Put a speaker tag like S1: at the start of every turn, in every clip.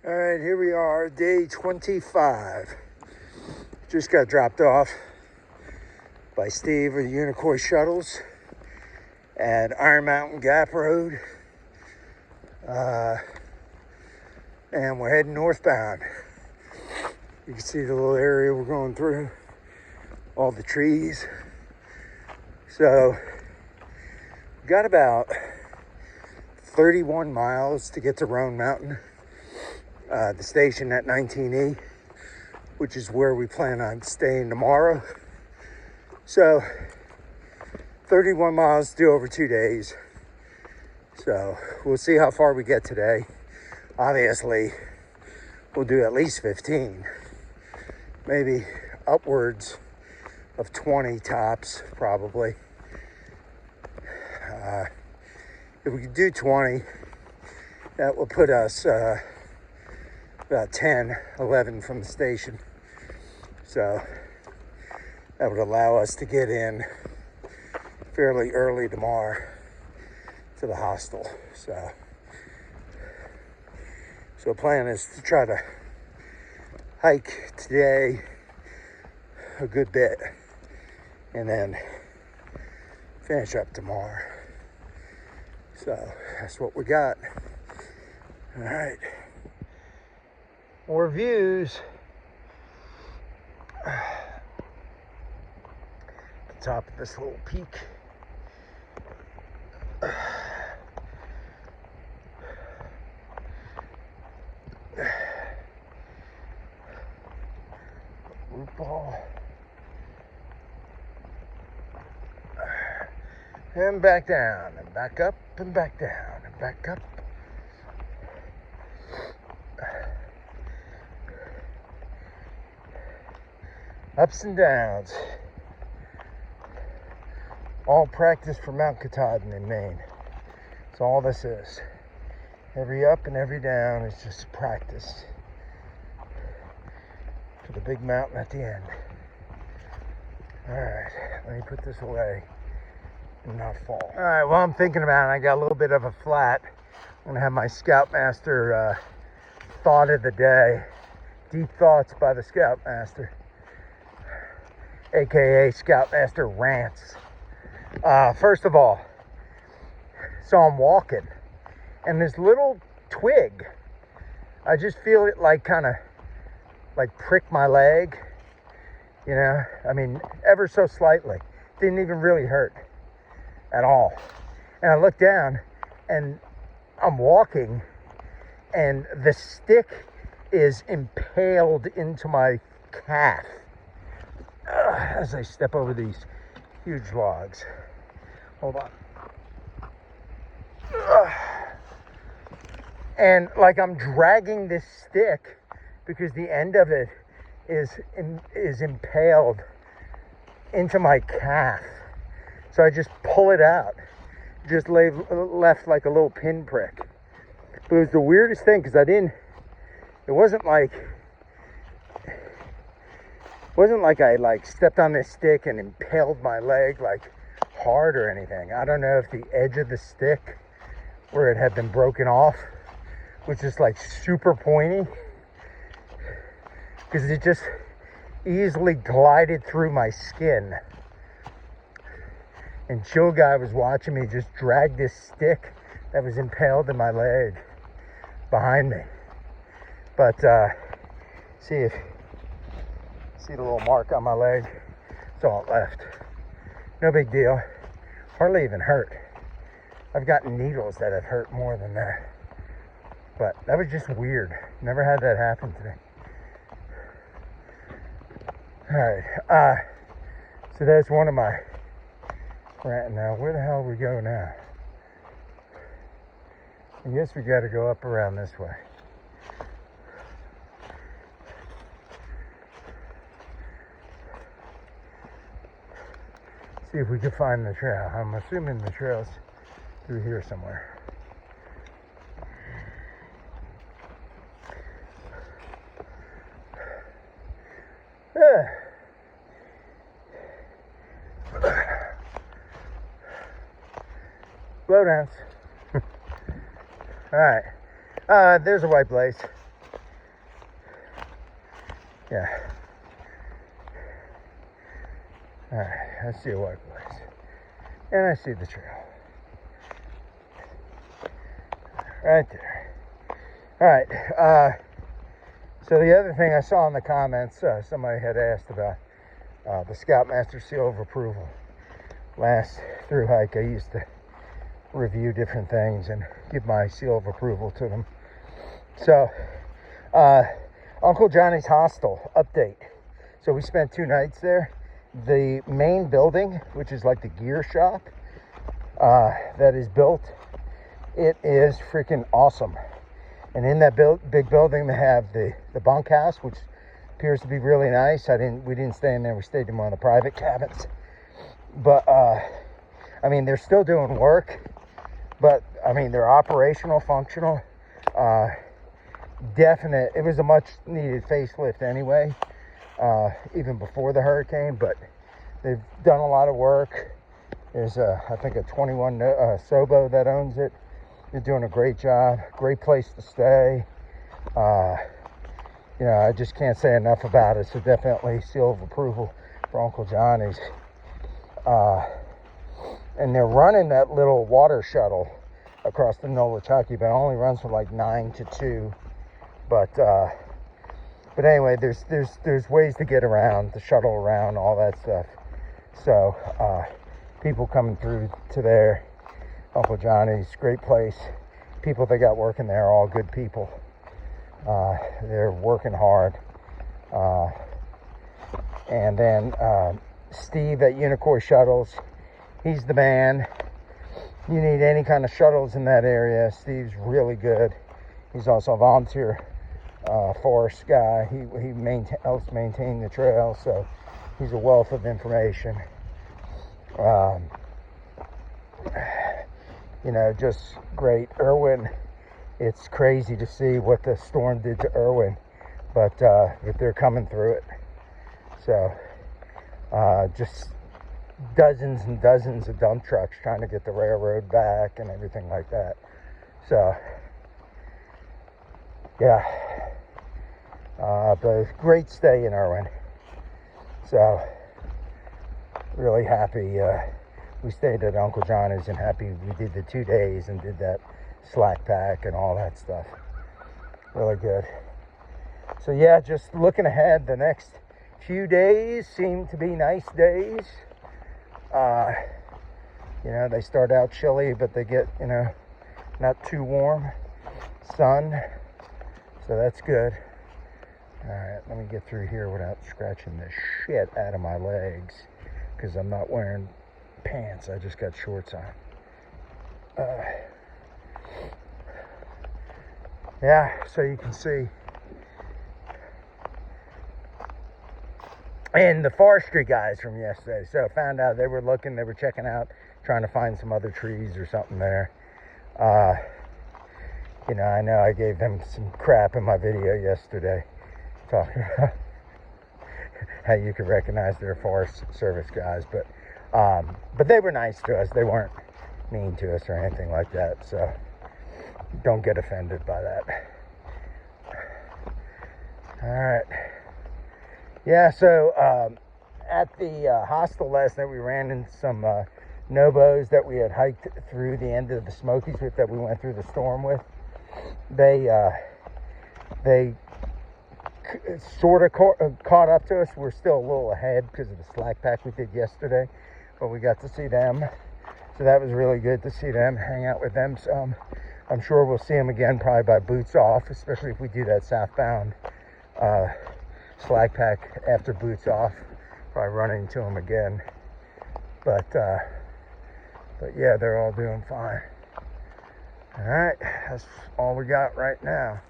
S1: All right, here we are, day 25. Just got dropped off by Steve of the Unicoi Shuttles at Iron Mountain Gap Road. And we're heading northbound. You can see the little area we're going through, all the trees. So, we got about 31 miles to get to Roan Mountain. The station at 19E, which is where we plan on staying tomorrow. So 31 miles to do over 2 days. So we'll see how far we get today. Obviously, we'll do at least 15, maybe upwards of 20 tops, probably. If we could do 20, that will put us about 10, 11 from the station. So that would allow us to get in fairly early tomorrow to the hostel. So the plan is to try to hike today a good bit and then finish up tomorrow. So that's what we got. All right. More views. The top of this little peak. Root ball. And back down, and back up, and back down, and back up. Ups and downs. All practice for Mount Katahdin in Maine. That's all this is. Every up and every down is just practice for the big mountain at the end. Alright, let me put this away and not fall. Alright, well, I'm thinking about it. I got a little bit of a flat. I'm going to have my Scoutmaster thought of the day. Deep thoughts by the Scoutmaster, aka Scoutmaster Rants. First of all, so I'm walking, and this little twig, I just feel it like kind of like prick my leg, you know, I mean, ever so slightly. Didn't even really hurt at all. And I look down, and I'm walking, and the stick is impaled into my calf as I step over these huge logs. Hold on. And like I'm dragging this stick because the end of it is impaled into my calf. So I just pull it out. Just left like a little pinprick. But it was the weirdest thing because it wasn't like I like stepped on this stick and impaled my leg like hard or anything. I don't know if the edge of the stick where it had been broken off was just like super pointy, because it just easily glided through my skin. And Chill Guy was watching me just drag this stick that was impaled in my leg behind me. But see the little mark on my leg? It's all left. No big deal. Hardly even hurt. I've gotten needles that have hurt more than that. But that was just weird. Never had that happen to me. Alright. So that's one of my rant. Now, where the hell we go now? I guess we got to go up around this way. See if we can find the trail. I'm assuming the trail's through here somewhere. Blowdowns. Alright. There's a white place. Yeah. Alright, I see a white place. And I see the trail. Right there. Alright, so the other thing I saw in the comments, somebody had asked about the Scoutmaster seal of approval. Last through hike, I used to review different things and give my seal of approval to them. So, Uncle Johnny's Hostel update. So we spent 2 nights there. The main building, which is like the gear shop that is built, it is freaking awesome. And in that big building, they have the bunkhouse, which appears to be really nice. We didn't stay in there. We stayed in one of the private cabins. But I mean, they're still doing work. But I mean, they're operational, functional. Definite. It was a much needed facelift anyway, even before the hurricane. But they've done a lot of work. There's I think a 21 Sobo that owns it. They're doing a great job. Great place to stay. You know, I just can't say enough about it. So definitely seal of approval for Uncle Johnny's. And they're running that little water shuttle across the Nolichucky, but it only runs from like 9 to 2. But anyway, there's ways to get around, the shuttle around, all that stuff. So people coming through to there. Uncle Johnny's, great place. People they got working there are all good people. They're working hard. And then Steve at Unicorn Shuttles, he's the man. You need any kind of shuttles in that area, Steve's really good. He's also a volunteer forest guy. He helps maintain the trail, so he's a wealth of information. You know, just great. Irwin, it's crazy to see what the storm did to Irwin, but they're coming through it. So just dozens and dozens of dump trucks trying to get the railroad back and everything like that. So yeah, but great stay in Irwin. So really happy we stayed at Uncle Johnny's, and happy we did the 2 days and did that slack pack and all that stuff. Really good. So yeah, just looking ahead, the next few days seem to be nice days. You know, they start out chilly, but they get, you know, not too warm. Sun, so that's good. All right, let me get through here without scratching the shit out of my legs, because I'm not wearing pants. I just got shorts on. Yeah, so you can see. And the forestry guys from yesterday, so found out they were looking, they were checking out, trying to find some other trees or something there. You know I gave them some crap in my video yesterday, talking about how you could recognize their Forest Service guys, but they were nice to us. They weren't mean to us or anything like that, so don't get offended by that. All right. Yeah, so at the hostel last night, we ran into some Nobos that we had hiked through the end of the Smokies with, that we went through the storm with. They sort of caught up to us. We're still a little ahead because of the slack pack we did yesterday, but we got to see them. So that was really good to see them, hang out with them some. I'm sure we'll see them again probably by Boots Off, especially if we do that southbound slack pack after Boots Off. Probably run into them again. But yeah, they're all doing fine. All right, that's all we got right now.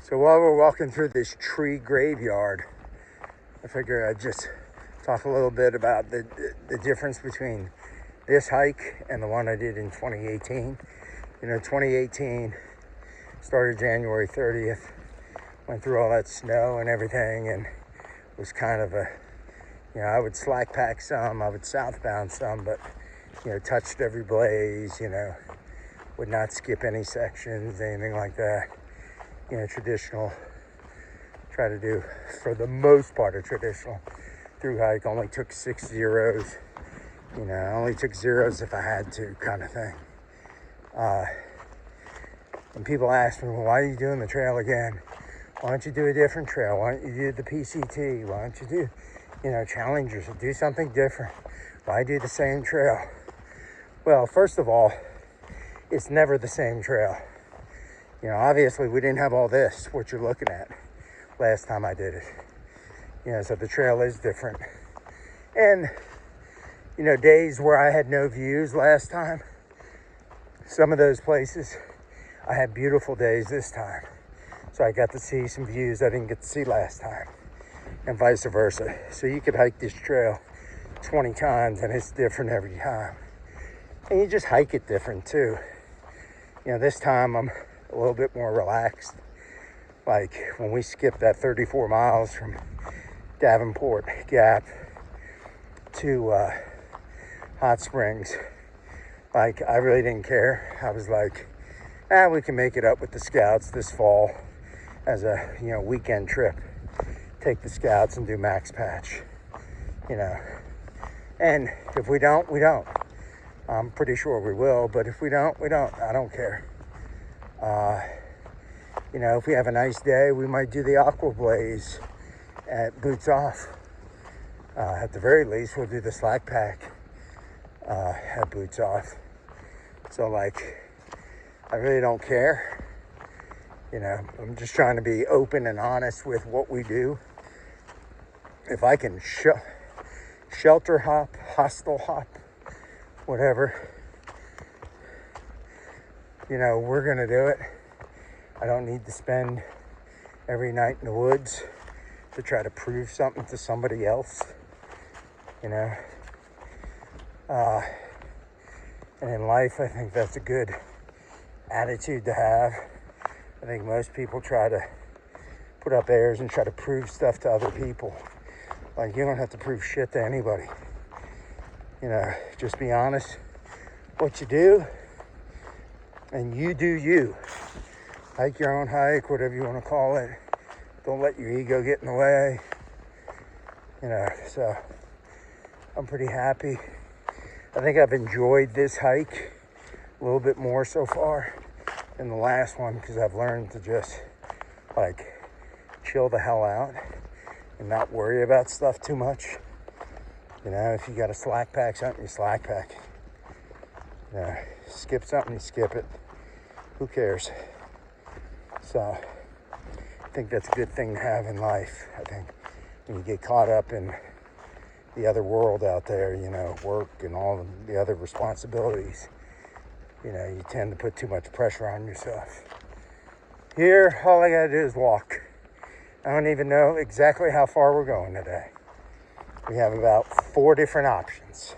S1: So while we're walking through this tree graveyard, I figure I'd just talk a little bit about the difference between this hike and the one I did in 2018. You know, 2018 started January 30th, went through all that snow and everything, and was kind of a, you know, I would slack pack some, I would southbound some, but, you know, touched every blaze, you know, would not skip any sections, anything like that. You know, try to do, for the most part, a traditional through hike. Only took 6 zeros. You know, I only took zeros if I had to, kind of thing. And people ask me, well, why are you doing the trail again? Why don't you do a different trail? Why don't you do the PCT? Why don't you do, you know, challenge yourself, do something different? Why do the same trail? Well, first of all, it's never the same trail. You know, obviously we didn't have all this, what you're looking at, last time I did it. You know, so the trail is different. And, you know, days where I had no views last time, some of those places, I had beautiful days this time. So I got to see some views I didn't get to see last time, and vice versa. So you could hike this trail 20 times and it's different every time. And you just hike it different too. You know, this time I'm a little bit more relaxed. Like when we skipped that 34 miles from Davenport Gap to Hot Springs, like I really didn't care. I was like, we can make it up with the scouts this fall as a, you know, weekend trip. Take the scouts and do max patch, you know. And if we don't, we don't. I'm pretty sure we will, but if we don't, we don't. I don't care. You know, if we have a nice day, we might do the Aqua Blaze at Boots Off. At the very least, we'll do the slack pack at Boots Off. So, like, I really don't care. You know, I'm just trying to be open and honest with what we do. If I can shelter hop, hostel hop, whatever, you know, we're going to do it. I don't need to spend every night in the woods to try to prove something to somebody else, you know. And in life, I think that's a good attitude to have. I think most people try to put up airs and try to prove stuff to other people. Like, you don't have to prove shit to anybody. You know, just be honest what you do, and you do you. Hike your own hike, whatever you want to call it. Don't let your ego get in the way. You know, so I'm pretty happy. I think I've enjoyed this hike a little bit more so far than the last one, because I've learned to just, like, chill the hell out and not worry about stuff too much. You know, if you got to slack pack something, you slack pack. You know, skip something, you skip it. Who cares? So I think that's a good thing to have in life. I think when you get caught up in the other world out there, you know, work and all the other responsibilities, you know, you tend to put too much pressure on yourself. Here, all I gotta do is walk. I don't even know exactly how far we're going today. We have about 4 different options.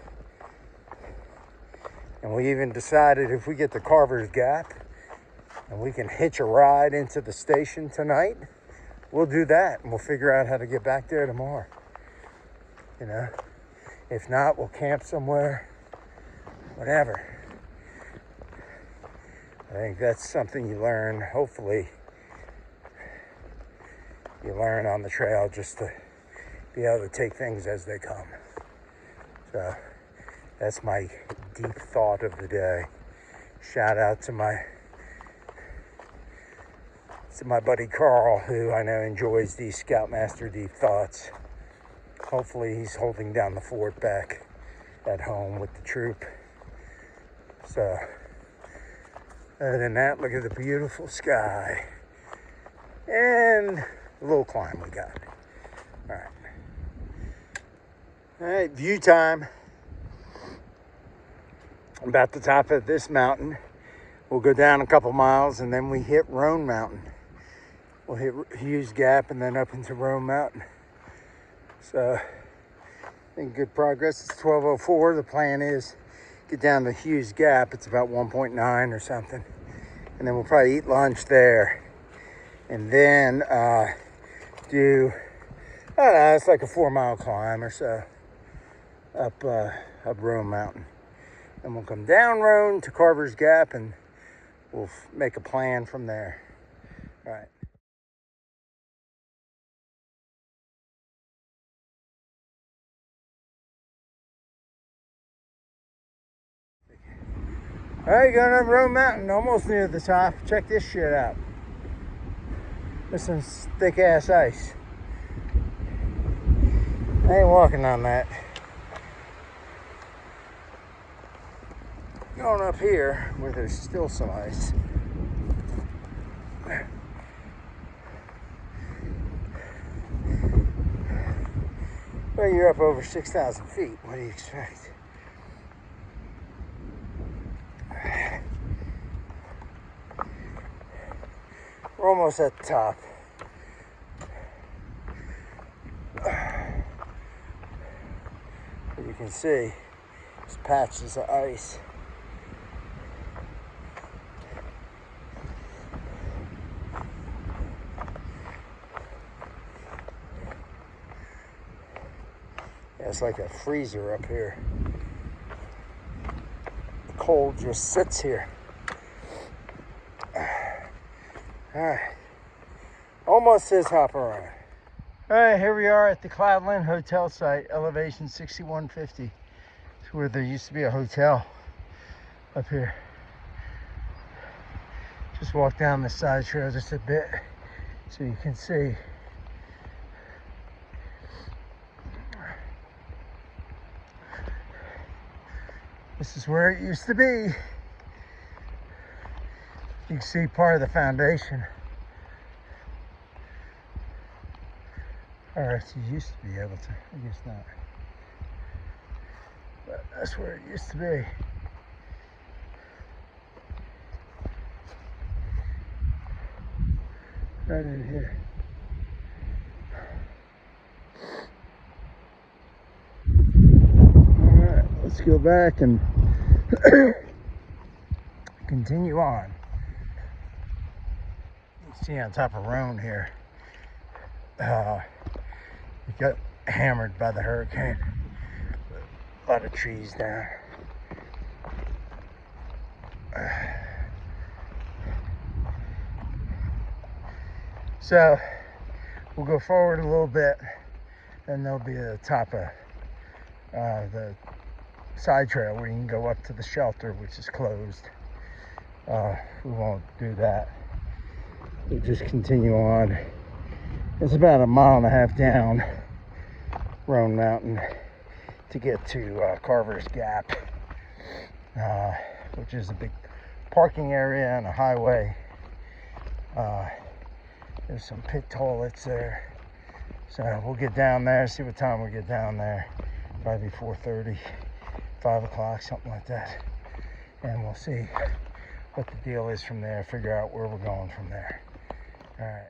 S1: And we even decided if we get to Carver's Gap and we can hitch a ride into the station tonight, we'll do that, and we'll figure out how to get back there tomorrow. You know, if not, we'll camp somewhere, whatever. I think that's something you learn. Hopefully you learn on the trail, just to be able to take things as they come. So that's my deep thought of the day. Shout out to my buddy Carl, who I know enjoys these Scoutmaster deep thoughts. Hopefully he's holding down the fort back at home with the troop. So other than that, look at the beautiful sky and the little climb we got. All right, view time. About the top of this mountain. We'll go down a couple miles and then we hit Roan Mountain. We'll hit Hughes Gap and then up into Roan Mountain. So I think good progress. It's 12:04. The plan is get down to Hughes Gap. It's about 1.9 or something. And then we'll probably eat lunch there. And then do, I don't know, it's like a 4-mile climb or so up Roan Mountain. And we'll come down Roan to Carver's Gap and we'll make a plan from there. All right. All right, going up Roan Mountain, almost near the top. Check this shit out. This some thick ass ice. I ain't walking on that. Going up here where there's still some ice. Well, you're up over 6,000 feet. What do you expect? We're almost at the top. You can see there's patches of ice. Yeah, it's like a freezer up here. The cold just sits here. Alright, almost says hop around. Alright, here we are at the Cloudland Hotel site, elevation 6150. It's where there used to be a hotel up here. Just walk down the side trail just a bit so you can see. This is where it used to be. You can see part of the foundation. Alright, you used to be able to, I guess not. But that's where it used to be. Right in here. Alright, let's go back and continue on. You can see on top of Roan here. It got hammered by the hurricane. A lot of trees down. So we'll go forward a little bit, and there'll be the top of the side trail where you can go up to the shelter, which is closed. We won't do that. We'll just continue on. It's about 1.5 miles down Roan Mountain to get to Carver's Gap, which is a big parking area and a highway. There's some pit toilets there. So we'll get down there, see what time we get down there. Probably 4:30, 5 o'clock, something like that. And we'll see what the deal is from there, figure out where we're going from there. All right.